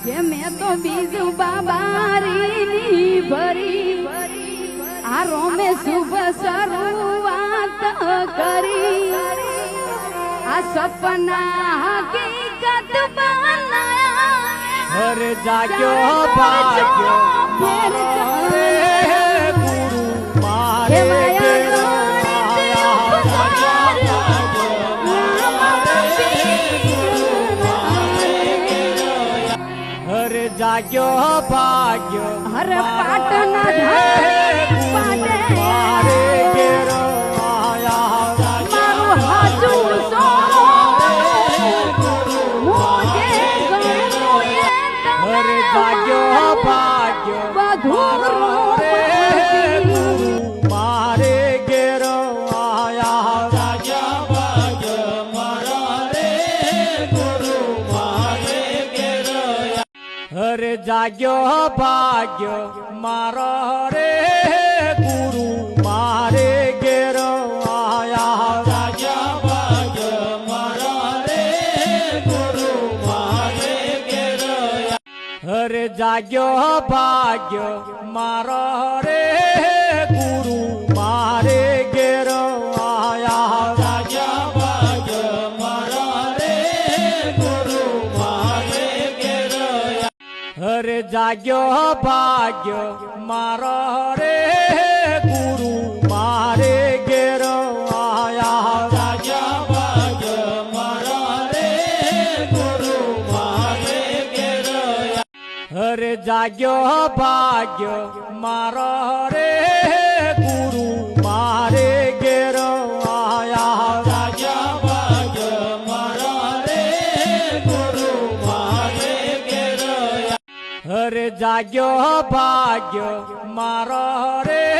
કે મેં તો બીજું બાબારી ભરી આ રોમે શુભ શરૂઆત કરી આ સપના હકીકત બનાયા હર જાગ્યો ભાગ્યો ફેર ગુરુ મારે હર જાગ્યો ભાગ્યો હર પાટના પાટે મારે ઘેર આયા મારું હાજુ સો મોજે ગણું હર જાગ્યો ભાગ્યો બધું ગુરુ મારે ઘેર આયા જાગ્યો ભાગ્યો મારા રે ગુરુ મારે ઘેર હર જાગ્યો ભાગ્યો મારો રે ગુરુ મારે ઘેર આયા જાગ્યો ભાગ્યો મારો રે ગુરુ મારે ઘેર હર જાગ્યો ભાગ્યો મારો રે ગુરુ મારે ઘેર આયા જાગ્યો ભાગ્યો મારો રે ગુરુ મારે ઘેર હર જાગ્યો ભાગ્યો મારો રે ગુરુ મારે ઘેર આયા જાગ્યો ભાગ્યો મારો રે ગુરુ મારે ઘેર હર જાગ્યો ભાગ્યો મારો રે ગુરુ મારે ઘેર આયા જાગ્યો ભાગ્યો મારો રે ગુરુ મારે ઘેર હર જાગ્યો ભાગ્યો મારો રે